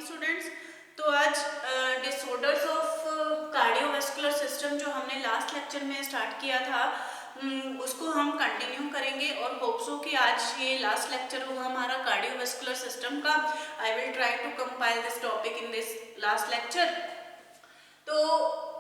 Morning students. तो आज disorders of cardiovascular system जो हमने लास्ट लेक्चर में स्टार्ट किया था उसको हम कंटिन्यू करेंगे और होप सो कि आज ये लास्ट लेक्चर होगा हमारा कार्डियोवास्कुलर सिस्टम का। I will try to compile this topic in this last lecture. तो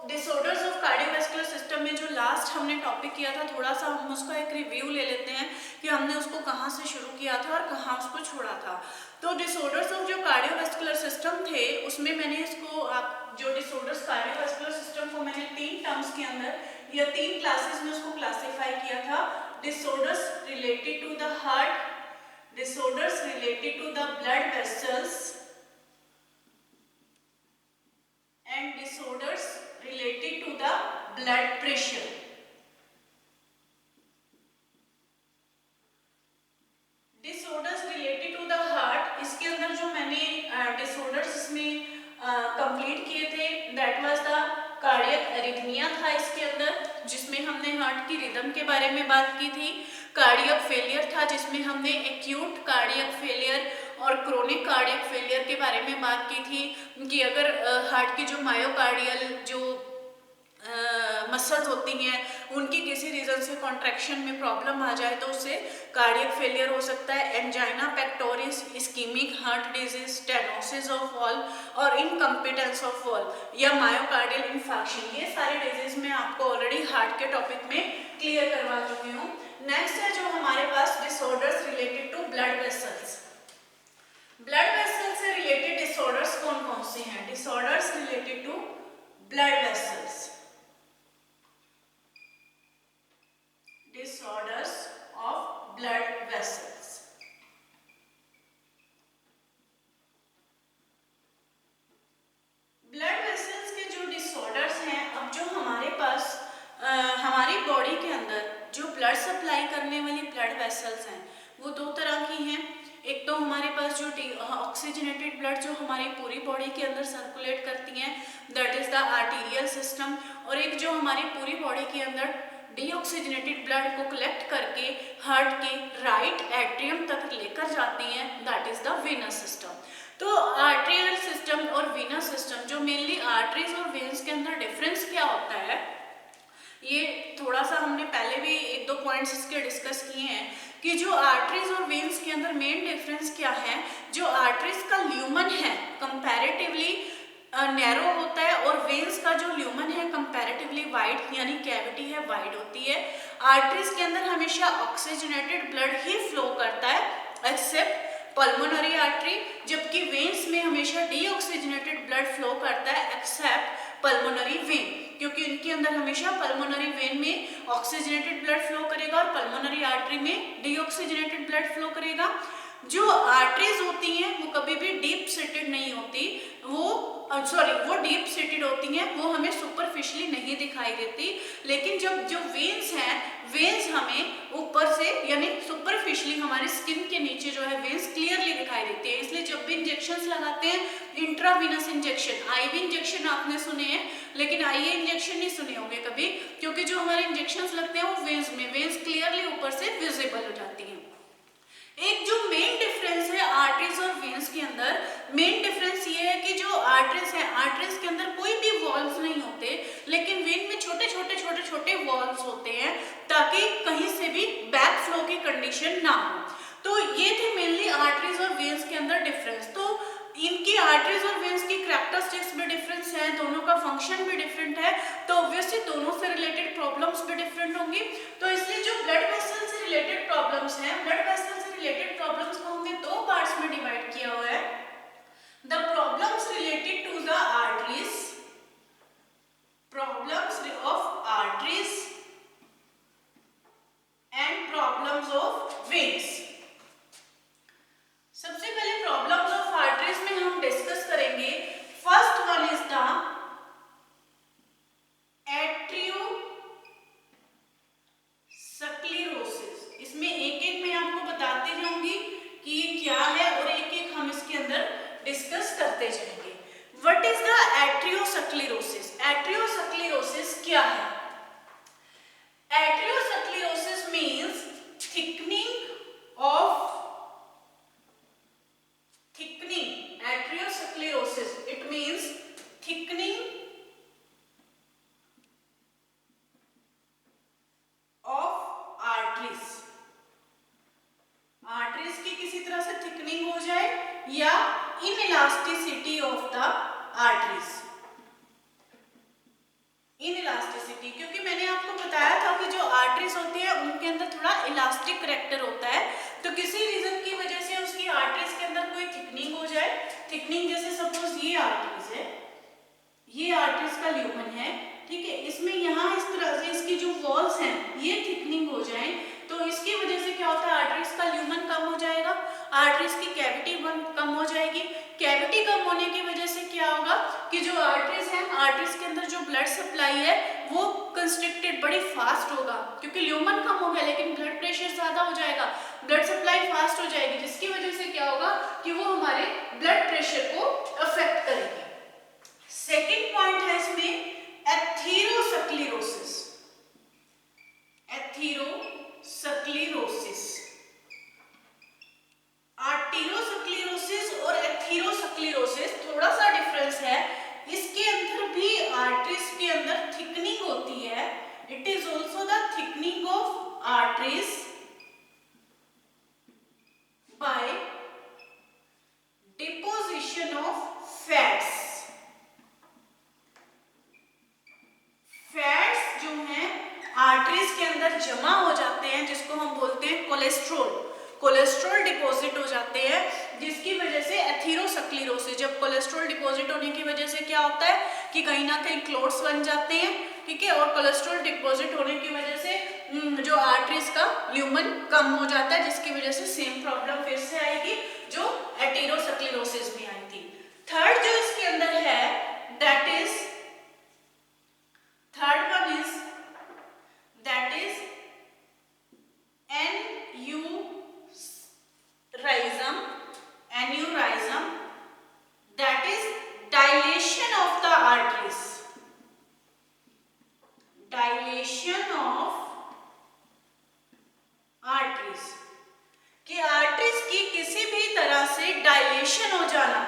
डिसऑर्डर्स ऑफ कार्डियोवास्कुलर सिस्टम में जो लास्ट हमने टॉपिक किया था, थोड़ा सा हम उसका एक रिव्यू ले लेते हैं कि हमने उसको कहाँ से शुरू किया था और कहाँ उसको छोड़ा था। तो डिसऑर्डर्स ऑफ जो कार्डियोवास्कुलर सिस्टम थे उसमें मैंने इसको आप जो डिसऑर्डर्स कार्डियोवास्कुलर सिस्टम को मैंने 3 टर्म्स के अंदर या 3 क्लासेस में उसको क्लासिफाई किया था। Disorders related to the heart, disorders related to the blood vessels and disorders related to the blood pressure. Disorders related to the heart, इसके अंदर जो मैंने disorders इसमें कंप्लीट किए थे that was the cardiac arrhythmia था इसके अंदर, जिसमें हमने हार्ट की रिदम के बारे में बात की थी। कार्डियक फेलियर था जिसमें हमने एक्यूट कार्डियक फेलियर और क्रोनिक कार्डियक फेलियर के बारे में बात की थी कि अगर हार्ट की जो मायोकार्डियल जो मसल्स होती हैं उनकी किसी रीजन से कॉन्ट्रैक्शन में प्रॉब्लम आ जाए तो उससे कार्डियक फेलियर हो सकता है। Angina pectoris, ischemic heart disease, stenosis of valve और इनकम्पिटेंस ऑफ वॉल्व या मायोकार्डियल इन्फार्क्शन, ये सारे डिजीज मैं आपको ऑलरेडी हार्ट के टॉपिक में क्लियर करवा चुकी हूँ। नेक्स्ट है जो हमारे पास disorders related to blood vessels. Blood vessel से रिलेटेड डिसऑर्डर्स कौन कौन से हैं? Disorders related to blood vessels, disorders of blood vessels। Blood vessels के जो डिसऑर्डर्स हैं, अब जो हमारे पास हमारी बॉडी के अंदर जो ब्लड सप्लाई करने वाली ब्लड वेसल्स हैं वो 2 तरह की हैं। एक तो हमारे पास जो ऑक्सीजनेटेड ब्लड जो हमारी पूरी बॉडी के अंदर सर्कुलेट करती हैं, that is the arterial system, और एक जो हमारी पूरी बॉडी के अंदर डीऑक्सीजनेटेड ब्लड को कलेक्ट करके हार्ट के राइट एट्रियम तक लेकर जाती हैं, that is the venous system. तो आर्टेरियल सिस्टम और वेनस सिस्टम, जो मेनली आर्टरीज और वेन्स के अंदर डिफरेंस क्या होता है, ये थोड़ा सा हमने पहले भी 1-2 पॉइंट्स इसके डिस्कस किए हैं कि जो आर्टरीज और वेन्स के अंदर मेन डिफरेंस क्या है। जो आर्टरीज का ल्यूमन है कंपैरेटिवली नैरो होता है और वेन्स का जो ल्यूमन है कंपैरेटिवली वाइड यानी कैविटी है वाइड होती है। आर्टरीज के अंदर हमेशा ऑक्सीजनेटेड ब्लड ही फ्लो करता है एक्सेप्ट पल्मोनरी आर्टरी, जबकि वेन्स में हमेशा डीऑक्सीजनेटेड ब्लड फ्लो करता है एक्सेप्ट पल्मोनरी वेन, क्योंकि इनके अंदर हमेशा पल्मोनरी वेन में ऑक्सीजनेटेड ब्लड फ्लो करेगा और पल्मोनरी आर्टरी में डीऑक्सीजनेटेड ब्लड फ्लो करेगा। जो आर्टरीज होती हैं वो कभी भी डीप सीटेड नहीं होती, वो डीप सीटेड होती हैं, वो हमें सुपरफिशियली नहीं दिखाई देती। लेकिन जब जो वेन्स हैं, वेन्स हमें ऊपर से यानी सुपरफिशियली हमारे स्किन के नीचे जो है वेन्स क्लियरली दिखाई देती है। इसलिए जब भी इंजेक्शंस लगाते हैं, इंट्रावीनस इंजेक्शन, आईवी इंजेक्शन आपने सुने हैं लेकिन आईए इंजेक्शन नहीं सुने होंगे कभी, क्योंकि जो हमारे इंजेक्शंस लगते हैं वो वेन्स में, वेन्स क्लियरली ऊपर से विजिबल हो जाती हैं। एक जो मेन डिफरेंस है आर्टरीज और वेन्स के अंदर, मेन डिफरेंस ये है कि जो आर्टरीज है, आर्टरीज के अंदर कोई भी वॉल्व्स नहीं होते, लेकिन वेन में छोटे छोटे वॉल्व्स होते हैं ताकि कहीं से भी बैक फ्लो की कंडीशन ना हो। तो ये थे मेनली आर्टरीज और वेन्स के अंदर डिफरेंस। तो इनकी आर्टरीज और वेन्स की कैरेक्टरिस्टिक्स भी डिफरेंस है, दोनों का फंक्शन भी डिफरेंट है, तो ऑब्वियसली दोनों से रिलेटेड प्रॉब्लम्स भी डिफरेंट होंगी। तो इसलिए जो ब्लड वेसल से रिलेटेड प्रॉब्लम्स हैं, ब्लड वेसल से रिलेटेड प्रॉब्लम्स को हमने 2 पार्ट्स में डिवाइड किया हुआ है। The problems related to the arteries, problems of arteries and problems of veins. सबसे पहले प्रॉब्लम्स ऑफ आर्टरीज में हम डिस्कस करेंगे। First one is the arteriosclerosis. इसमें एक मैं आपको बताती जाऊंगी कि ये क्या है और एक हम इसके अंदर डिस्कस करते जाएंगे। What is the arteriosclerosis? Arteriosclerosis क्या है? Arteriosclerosis means thickening of arteries arteriosclerosis, it means thickening of arteries. Arteries की किसी तरह से थिकनिंग हो जाए या inelasticity of the arteries. Inelasticity, क्योंकि मैंने आपको बताया था कि जो आर्टरीज होती है उनके अंदर थोड़ा इलास्टिक करेक्टर होता है, तो किसी रीजन की वजह से उसकी आर्टरीज के अंदर कोई थिकनिंग हो जाए, थिकनिंग जैसे सपोज ये आर्टरीज है, ये आर्टरीज का ल्यूमन है, ठीक है, इसमें यहाँ इस तरह से इसकी जो वॉल्स हैं ये थिकनिंग हो जाए, तो इसकी वजह से क्या होता है, आर्टरीज का ल्यूमन कम हो जाएगा, आर्टरीज की कैविटी कम हो जाएगी। कैविटी कम होने की वजह से क्या होगा कि जो आर्टरीज हैं, आर्टरीज के अंदर जो ब्लड सप्लाई है वो कंस्ट्रिक्टेड बड़ी फास्ट होगा, क्योंकि ल्यूमन कम हो गया लेकिन ब्लड प्रेशर ज्यादा हो जाएगा, ब्लड सप्लाई फास्ट हो जाएगी, जिसकी वजह से क्या होगा कि वो हमारे ब्लड प्रेशर को अफेक्ट करेगी। सेकेंड पॉइंट है इसमें एथेरोस्क्लेरोसिस। एथेरोस्क्लेरोसिस, आर्टेरियोस्क्लेरोसिस और एथेरोस्क्लेरोसिस थोड़ा सा डिफरेंस है, इसके अंदर भी आर्टरीज के अंदर थिकनिंग होती है, it is also the thickening of arteries by deposition of fats. Fats जो हैं आर्टरीज के अंदर जमा हो जाते हैं, जिसको हम बोलते हैं कोलेस्ट्रॉल, कोलेस्ट्रॉल डिपॉजिट हो जाते हैं, जिसकी वजह से एथेरोस्क्लेरोसिस, जब कोलेस्ट्रॉल डिपॉजिट होने की वजह से क्या होता है कि कहीं ना कहीं क्लोट्स बन जाते हैं, ठीक है, और कोलेस्ट्रॉल डिपॉजिट होने की वजह से जो आर्टरीज का ल्यूमन कम हो जाता है, जिसकी वजह से सेम प्रॉब्लम फिर से आएगी जो एथेरोस्क्लेरोसिस में आई थी। थर्ड जो इसके अंदर है that is, third one is that is aneurysm, that is dilation of the arteries, dilation of arteries, कि आर्टरीज की किसी भी तरह से डायलेशन हो जाना,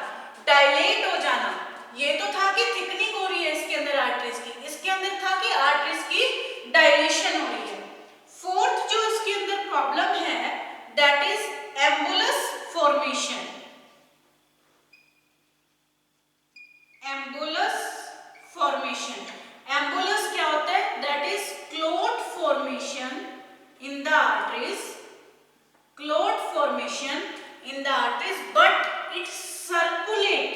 डायलेट हो जाना, ये तो था कि थिकनिंग हो रही है इसके अंदर आर्टरीज की, इसके अंदर था कि आर्टरीज की डायलेशन हो रही है। फोर्थ जो इसके अंदर प्रॉब्लम है दैट इज एम्बुलस फॉर्मेशन। एम्बुलस फॉर्मेशन, एम्बुलस क्या होता है, that is clot formation in the arteries, clot formation in the arteries, but it circulate,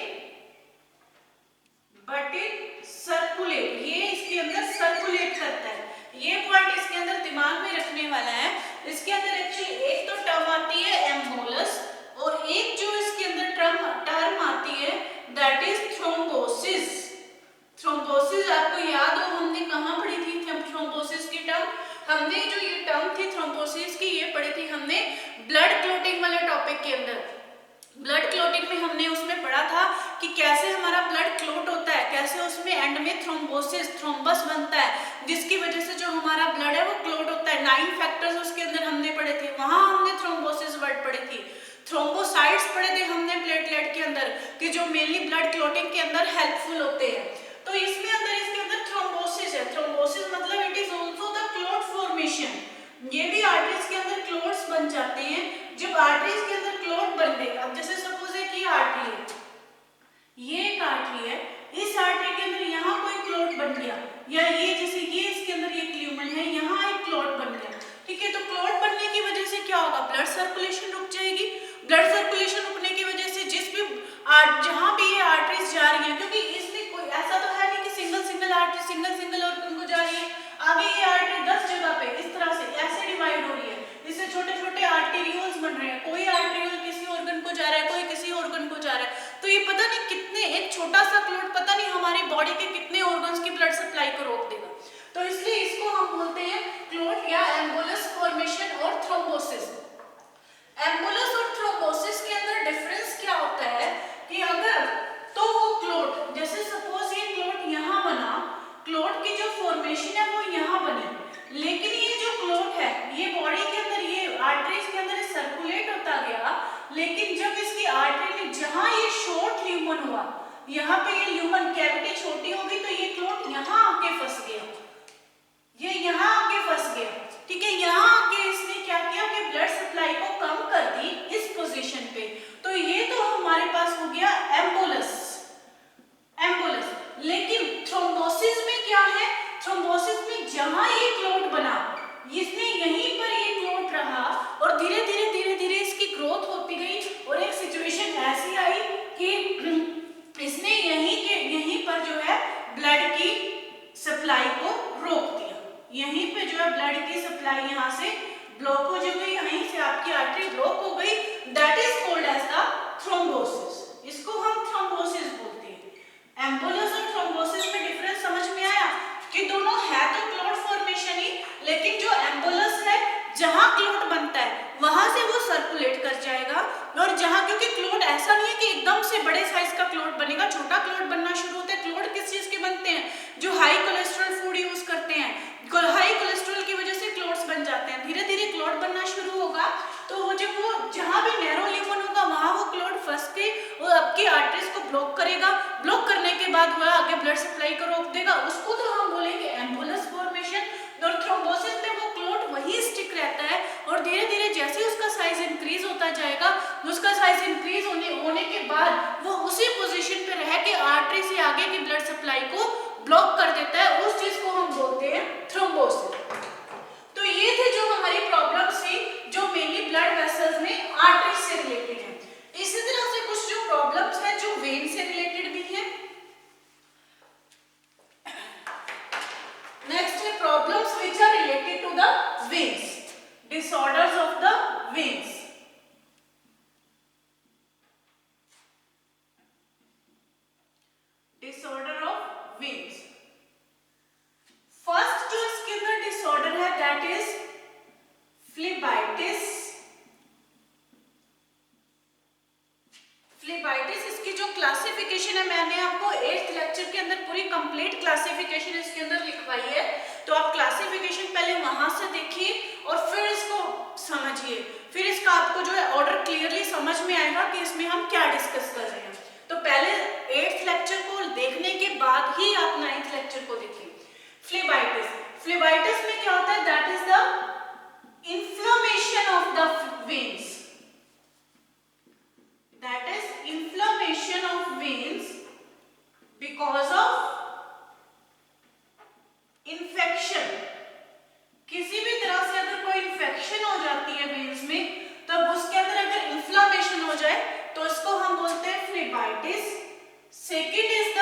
but it circulate, ये इसके अंदर सर्कुलेट करता है, ये पॉइंट इसके अंदर दिमाग में रखने वाला है। इसके अंदर एक्चुअली एक तो टर्म आती है एम्बुलस, और एक जो इसके अंदर टर्म आती है दैट इज थ्रोम्बोसिस। थ्रोम्बोसिस आपको याद हो हमने कहाँ पढ़ी थी थ्रोम्बोसिस की टर्म, हमने जो ये टर्म थी थ्रोम्बोसिस की ये पढ़ी थी हमने ब्लड क्लॉटिंग वाले टॉपिक के अंदर। ब्लड क्लॉटिंग में हमने उसमें पढ़ा था कि कैसे हमारा ब्लड क्लॉट होता है, कैसे उसमें एंड में थ्रोम्बोसिस, थ्रोम्बस बनता है, जिसकी वजह से जो हमारा ब्लड है वो क्लॉट होता है। 9 फैक्टर्स उसके अंदर हमने पढ़े थे, वहां हमने थ्रोम्बोसिस वर्ड पढ़ी थी। थ्रोम्बोसाइट्स पढ़े थे हमने प्लेटलेट के अंदर कि जो मेनली ब्लड क्लॉटिंग के अंदर हेल्पफुल होते हैं। तो इसमें अंदर इसके अंदर थ्रोम्बोसिस है, थ्रोम्बोसिस मतलब it is also the clot formation, ये भी आर्टरीज के अंदर क्लॉट्स बन जाते हैं। जब आर्टरीज के अंदर क्लॉट बन गए, अब जैसे सपोज है कि आर्टरी है, ये एक आर्टरी है, इस आर्टरी के अंदर यहाँ कोई क्लॉट बन गया, या ये जैसे ये इसके अंदर एक ल्यूमन है, यहाँ एक क्लॉट बन गया, ठीक है, तो क्लॉट बनने की वजह से क्या होगा, ब्लड सर्कुलेशन रुक जाएगी। ब्लड सर्कुलेशन रुकने की वजह से जिस भी जहां भी ये आर्टरीज जा रही है, क्योंकि इसमें कोई ऐसा तो है नहीं कि सिंगल आर्टरी सिंगल ऑर्गन को जा रही है, आगे ये आर्टरी 10 जगह पे इस तरह से ऐसे डिवाइड हो रही है, इससे छोटे छोटे आर्टेरियोल्स बन रहे हैं, कोई आर्टेरियोल किसी ऑर्गन को जा रहा है, कोई किसी ऑर्गन को जा रहा है, तो ये पता नहीं कितने, एक छोटा सा क्लॉट पता नहीं हमारी बॉडी के कितने ऑर्गन्स की ब्लड सप्लाई को रोक देगा। तो इसलिए इसको हम बोलते हैं क्लॉट या एम्बुलस फॉर्मेशन और थ्रोम्बोसिस। एम्बुलस और थ्रोम्बोसिस के अंदर डिफरेंस क्या होता है कि अगर तो वो क्लॉट, जैसे सपोज ये क्लॉट यहाँ बना, क्लॉट की जो फॉर्मेशन है वो यहाँ बनी, लेकिन ये जो क्लॉट है ये बॉडी के अंदर, ये आर्टरीज के अंदर सर्कुलेट होता गया, लेकिन जब इसकी आर्टरी में जहां ये शॉर्ट ल्यूमन हुआ हुआ, यहाँ पे ये ल्यूमन कैविटी छोटी होगी तो ये क्लॉट यहाँ आके फंस गया, ये यहाँ आके फंस गया, ठीक है। यहाँ आके इसने क्या किया कि ब्लड सप्लाई को कम कर दी इस पोजीशन पे, तो ये तो हमारे पास हो गया एम्बोलस। लेकिन थ्रोम्बोसिस में क्या है, थ्रोम्बोसिस में जहां ये क्लॉट बना, इसने यहीं पर ये क्लॉट रहा और धीरे धीरे इसकी ग्रोथ होती गई और एक सिचुएशन ऐसी आई कि इसने यहीं पर जो है ब्लड की सप्लाई को रोक दिया, यहीं पे जो है ब्लड की सप्लाई यहाँ से ब्लॉक हो गई, यहीं से आपकी आर्टरी ब्लॉक हो गई, that is called as the thrombosis, इसको हम थ्रोम्बोसिस बोलते हैं। एम्बोलस और थ्रोम्बोसिस में डिफरेंस समझ में आया कि दोनों है तो क्लॉट फॉर्मेशन ही, लेकिन जो एम्बोलस है जहां क्लॉट बनता है वहां से वो सर्कुलेट कर जाएगा, और जहां, क्योंकि क्लॉट ऐसा नहीं है कि एकदम से बड़े साइज का क्लॉट बनेगा, छोटा क्लॉट बनना शुरू होता है। क्लॉट किस चीज के बनते हैं, जो हाई कोलेस्ट्रॉल फूड यूज करते हैं, हाई कोलेस्ट्रॉल की वजह से क्लॉट्स बन जाते हैं, धीरे धीरे क्लॉट बनना शुरू होगा, तो जब वो जहां भी नैरो ल्यूमन होगा वहां वो क्लॉट फंस के वो आपकी आर्टरीज को ब्लॉक करेगा, ब्लॉक करने के बाद वह आगे ब्लड सप्लाई को रोक देगा, उसको तो हम बोलेंगे एम्बोलस फॉर्मेशन। और थ्रोम्बोसिस में वो क्लॉट वहीं स्टिक रहता है और धीरे धीरे जैसे उसका साइज इंक्रीज होता जाएगा, उसका साइज इंक्रीज होने के बाद वो उसी पोजीशन पे रह के आर्टरी से आगे की ब्लड सप्लाई को ब्लॉक कर देता है, उस चीज को हम बोलते हैं थ्रोम्बोसिस। तो ये थे जो हमारी प्रॉब्लम्स थी जो मेनली ब्लड वेसल्स में आर्टरी से रिलेटेड है। इसी तरह से कुछ जो प्रॉब्लम्स हैं जो वेन से रिलेटेड भी है। नेक्स्ट है problems which are related to the veins, disorders of the veins. Disorder of veins, first जो इसके अंदर डिसऑर्डर है दैट इज फ्लेबाइटिस। फ्लेबाइटिस, इसकी जो क्लासिफिकेशन है मैंने आपको 8th लेक्चर के अंदर पूरी कंप्लीट क्लासिफिकेशन इसके अंदर लिखवाई है, तो आप क्लासिफिकेशन पहले वहां से देखिए और फिर इसको समझिए, फिर इसका आपको जो है ऑर्डर क्लियरली समझ में आएगा कि इसमें हम क्या डिस्कस कर रहे हैं। तो पहले 8th लेक्चर को देखने के बाद ही आप 9th लेक्चर को देखिए। फ्लेबाइटिस, फ्लेबाइटिस में क्या होता है, that is the inflammation of the veins, that is inflammation of veins because of infection। किसी भी तरह से अगर कोई इंफेक्शन हो जाती है वेन्स में, तब उसके अंदर अगर इंफ्लेमेशन हो जाए तो इसको हम बोलते हैं phlebitis. Second is the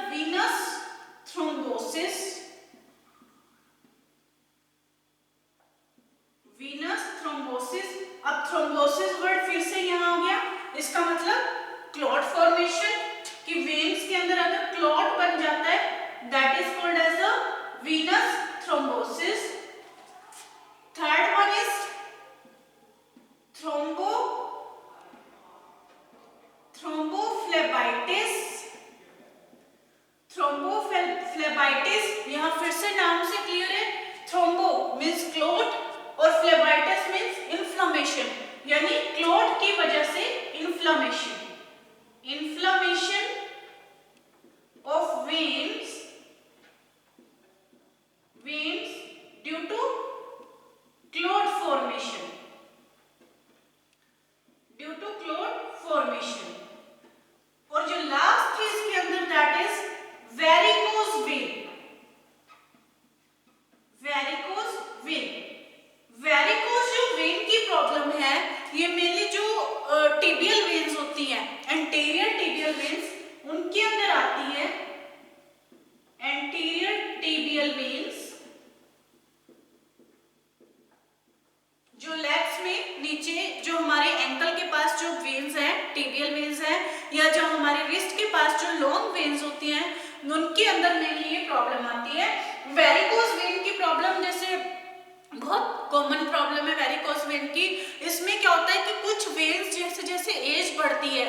venous thrombosis। venous thrombosis, अब थ्रोम्बोसिस वर्ड फिर से यहाँ आ गया, इसका मतलब क्लॉट फॉर्मेशन, कि वेन्स के अंदर अगर क्लॉट बन जाता है that is called as a venous thrombosis। Third one is thrombophlebitis. Thrombophlebitis यहाँ फिर से नाम से क्लियर है, थ्रोम्बो मींस क्लॉट और फ्लेबाइटिस मींस इन्फ्लेमेशन, यानी क्लॉट की वजह से inflammation of veins due to clot formation, और जो लास्ट है इसके अंदर that is varicose vein. Varicose जो वेन की प्रॉब्लम है, ये मेनली जो टिबियल वेन्स होती हैं, एंटीरियर टिबियल वेन्स, उनके अंदर आती है। एंटीरियर टिबियल वेन्स जो लेग्स में नीचे, जो हमारे एंकल के पास जो वेन्स हैं, टिबियल वेन्स हैं, या जो हमारे रिस्ट के पास जो लॉन्ग वेन्स होती हैं, उनके अंदर मेनली ये प्रॉब्लम आती है। वेरिकोज वेन की प्रॉब्लम जैसे बहुत कॉमन प्रॉब्लम है वेरिकोज वेन की। इसमें क्या होता है कि कुछ वेन्स जैसे जैसे एज बढ़ती है,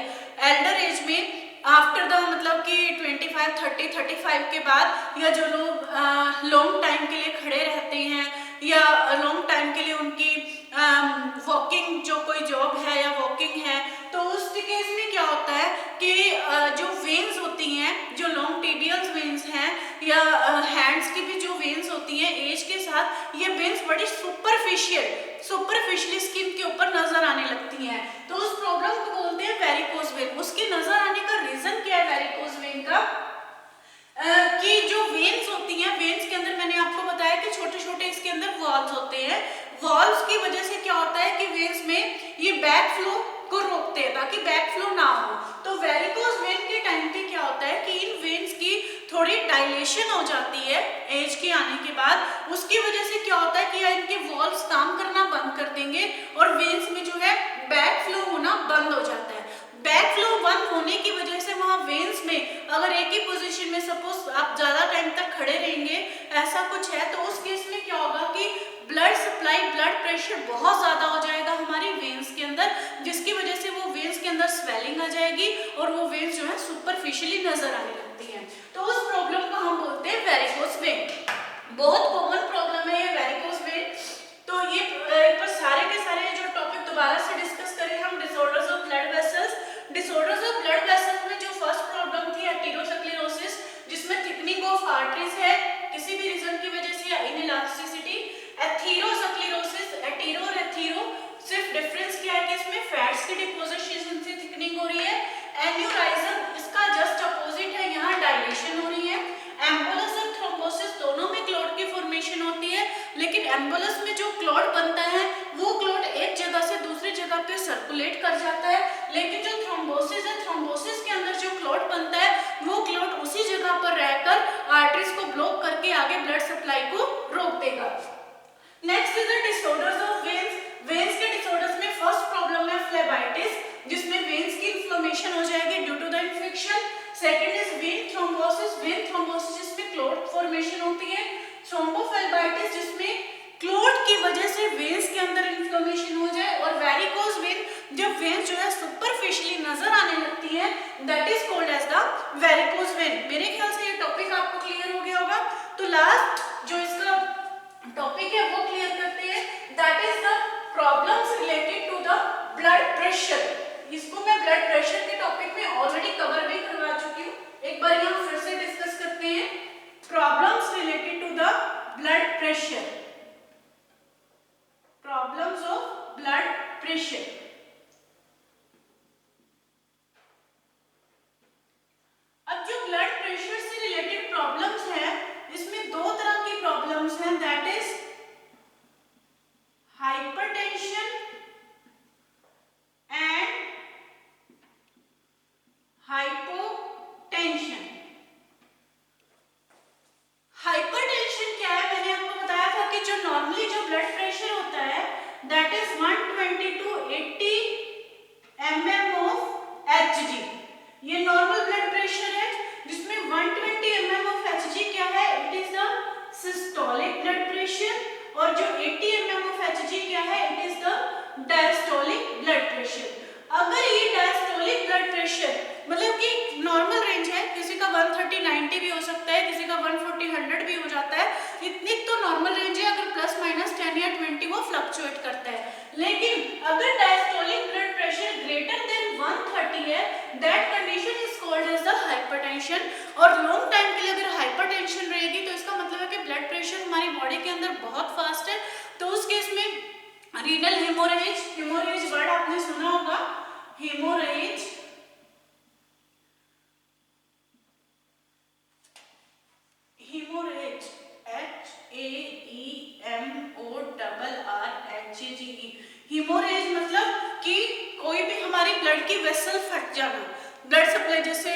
एल्डर एज में, आफ्टर द मतलब कि 25, 30, 35 के बाद, या जो लोग लॉन्ग टाइम के लिए खड़े रहते हैं या लॉन्ग टाइम के लिए उनकी वॉकिंग जो कोई जॉब है या वॉकिंग है, तो होता है कि जो वेन्स होती हैं, जो लॉन्ग टिबियल वेन्स हैं या हैंड्स की भी जो वेन्स होती हैं, एज के साथ ये वेन्स बड़ी सुपरफिशियली स्किन के ऊपर नजर आने लगती हैं, तो उस प्रॉब्लम को बोलते हैं वेरिकोज वेन। उसके नजर आने का रीजन क्या है वेरिकोज वेन का? कि जो वेन्स होती हैं, वेन्स के अंदर मैंने आपको बताया कि छोटे छोटे इसके अंदर वॉल्व्स होते हैं। वॉल्व्स की वजह से क्या होता है कि वेन्स में ये बैक फ्लो को रोकते हैं ताकि बैक फ्लो ना हो। तो वेरिकोज वेन के टाइम पे क्या होता है कि इन वेन्स की थोड़ी डायलेशन हो जाती है एज के आने के बाद। उसकी वजह से क्या होता है कि इनके वॉल्व्स काम करना बंद कर देंगे और वेन्स में जो है बैक फ्लो होना बंद हो जाता है। बैक फ्लो बंद होने की वजह से वहां वेन्स में अगर एक ही पोजीशन में सपोज आप ज्यादा टाइम तक खड़े रहेंगे, ऐसा कुछ है, तो उस केस में क्या होगा कि ब्लड सप्लाई, ब्लड प्रेशर बहुत ज्यादा हो जाएगा हमारी वेन्स के अंदर, जिसकी वजह से वो वेन्स के अंदर स्वेलिंग आ जाएगी और वो वेन्स जो है सुपरफिशियली नजर आने लगती हैं। तो उस प्रॉब्लम को हम बोलते हैं वेरिकोज वेन। बहुत कॉमन प्रॉब्लम है ये वेरिकोज वेन। तो ये एक बार सारे के सारे जो टॉपिक दोबारा से डिस्कस करें हम, disorders of blood vessels. Disorders of blood vessels में जो फर्स्ट प्रॉब्लम थी एथेरोस्क्लेरोसिस, जिसमें थिकनिंग ऑफ आर्टरीज है किसी भी रीजन की वजह से या इनइलास्टिसिटी। एथेरोस्क्लेरोसिस, एटेरो और एथेरो, सिर्फ डिफरेंस क्या है कि इसमें फैट्स की डिपोजिशन से थिकनिंग हो रही है। एन्यूराइज्म इसका जस्ट अपोजिट है, यहाँ डायलेशन हो रही है। एम्बोलस और थ्रोम्बोसिस दोनों में क्लॉट की फॉर्मेशन होती है, लेकिन एम्बोलस में जो क्लॉट बनता है वो क्लॉट एक जगह से दूसरी जगह पे सर्कुलेट कर जाता है, लेकिन जो थ्रोम्बोसिस है, थ्रोम्बोसिस के अंदर जो क्लॉट बनता है वो क्लॉट उसी जगह पर रहकर आर्टरीज को ब्लॉक करके आगे ब्लड सप्लाई को रोक देगा। Next is the disorders of veins. Veins के डिसऑर्डर्स में फर्स्ट प्रॉब्लम है फ्लेबाइटिस, जिसमें वेन्स की इन्फ्लेमेशन हो जाएगी due to the infection. Second is vein thrombosis, vein thrombosis जिसमें क्लॉट फॉर्मेशन होती है। थ्रोम्बोफ्लेबाइटिस जिसमें क्लॉट की वजह से वेन्स के अंदर इन्फ्लेमेशन हो जाए। और वेरिकोज वेन, जब वेन्स जो है सुपरफिशियली नजर आने लगती है, that is called as the varicose vein. मेरे ख्याल से ये टॉपिक आपको क्लियर हो गया होगा। तो लास्ट जो इसका टॉपिक है वो क्लियर करते हैं, that is the problems related to the blood pressure. इसको मैं ब्लड प्रेशर के टॉपिक में ऑलरेडी कवर भी करवा चुकी हूँ, एक बार यहाँ फिर से डिस्कस करते हैं। Problems related to the blood pressure, problems of blood pressure. अब जो ब्लड प्रेशर से रिलेटेड प्रॉब्लम्स है, इसमें दो तरह की प्रॉब्लम्स हैं, that is hypertension and hypotension. Hypertension क्या है? मैंने आपको बताया था कि जो नॉर्मली जो ब्लड प्रेशर होता है that is 120 to 80 mm of Hg। ये नॉर्मल ब्लड प्रेशर है, जिसमें 120 mm of Hg क्या है? It is the systolic blood pressure. और जो 80 mm of Hg क्या है? It is the diastolic blood pressure. अगर ये डायस्टोलिक ब्लड प्रेशर मतलब कि नॉर्मल रेंज है, किसी का 130-90 भी हो सकता है, किसी का 140-100 भी हो जाता है, इतनी तो नॉर्मल रेंज है। अगर प्लस माइनस 10 या 20 वो फ्लक्चुएट करता है। लेकिन अगर diastolic blood pressure greater than 130 है, that condition is called as the hypertension. और लॉन्ग टाइम के लिए अगर हाइपरटेंशन रहेगी तो इसका मतलब है कि ब्लड प्रेशर हमारी बॉडी के अंदर बहुत फास्ट है। तो उस केस में रीनल हेमोरेज, हेमोरेज वर्ड आपने सुना होगा, हेमोरेज, हेमोरेज HAEMORRHGE। हेमोरेज मतलब कि कोई भी हमारी ब्लड की वेसल फट जाना, ब्लड सप्लाई, जैसे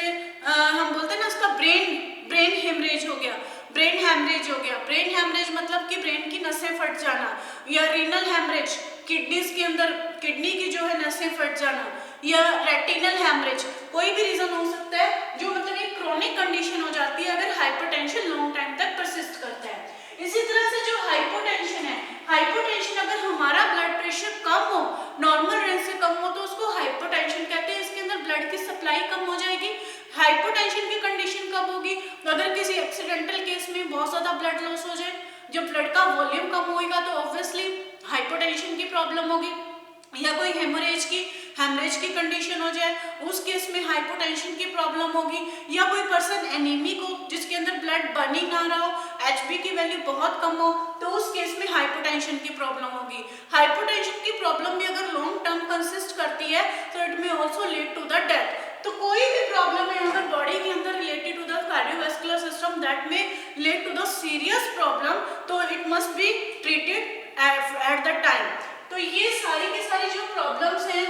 हम बोलते हैं ना उसका ब्रेन हेमरेज हो गया, ब्रेन हेमरेज हो गया। ब्रेन हेमरेज मतलब कि ब्रेन की नसें फट जाना, या रीनल हेमरेज किडनीज के अंदर किडनी की जो है नसें फट जाना, या रेटिनल हेमरेज, कोई भी रीजन हो सकता है, जो मतलब एक क्रोनिक कंडीशन हो जाती है अगर हाइपरटेंशन लॉन्ग टाइम तक परसिस्ट करता है। इसी तरह से जो हाइपोटेंशन है, हाइपोटेंशन अगर हमारा ब्लड प्रेशर कम हो, नॉर्मल रेंज से कम हो, तो उसको हाइपोटेंशन कहते हैं। इसके अंदर ब्लड की सप्लाई कम हो जाएगी। हाइपोटेंशन की कंडीशन कब होगी? अगर किसी एक्सीडेंटल केस में बहुत ज्यादा ब्लड लॉस हो जाए, जब ब्लड का वॉल्यूम कम होगा तो ऑब्वियसली हाइपोटेंशन की प्रॉब्लम होगी, या कोई हेमोरेज की हेमरेज की कंडीशन हो जाए, उस केस में हाइपोटेंशन की प्रॉब्लम होगी, या कोई पर्सन एनीमिक हो जिसके अंदर ब्लड बन ही ना रहा हो, एचबी की वैल्यू बहुत कम हो, तो उस केस में हाइपोटेंशन की प्रॉब्लम होगी। हाइपोटेंशन की प्रॉब्लम भी अगर लॉन्ग टर्म कंसिस्ट करती है तो it may also lead to the death. तो कोई भी प्रॉब्लम है अगर बॉडी के अंदर related to the cardiovascular system that may lead to the serious problem, तो it must be treated at the time. तो ये सारी की सारी जो प्रॉब्लम्स हैं,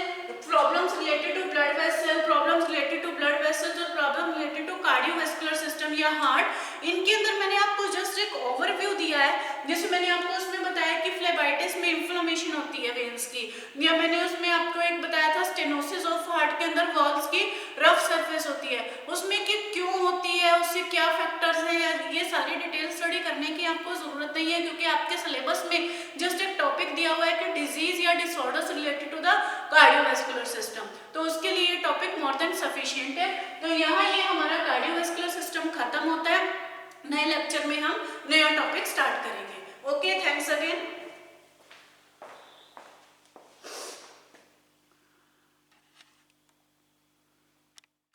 problems related to blood vessel, problems related to blood vessels और problem related to cardiovascular system या हार्ट, इनके अंदर मैंने आपको जस्ट एक ओवरव्यू दिया है। जैसे मैंने आपको उसमें बताया कि फ्लेबाइटिस में इन्फ्लेमेशन होती है वेन्स की, या मैंने उसमें आपको एक बताया था स्टेनोसिस ऑफ हार्ट के अंदर वॉल्स की रफ सरफेस होती है, उसमें कि क्यों होती है, उससे क्या फैक्टर्स हैं, ये सारी डिटेल स्टडी करने की आपको जरूरत नहीं है, क्योंकि आपके सिलेबस में जस्ट एक टॉपिक दिया हुआ है कि डिजीज या disorders related to the cardiovascular system, तो उसके लिए टॉपिक मोर देन सफिशिएंट है। तो यहाँ ये हमारा कार्डियोवैस्कुलर सिस्टम खत्म होता है। नए लेक्चर में हम नया टॉपिक स्टार्ट करेंगे।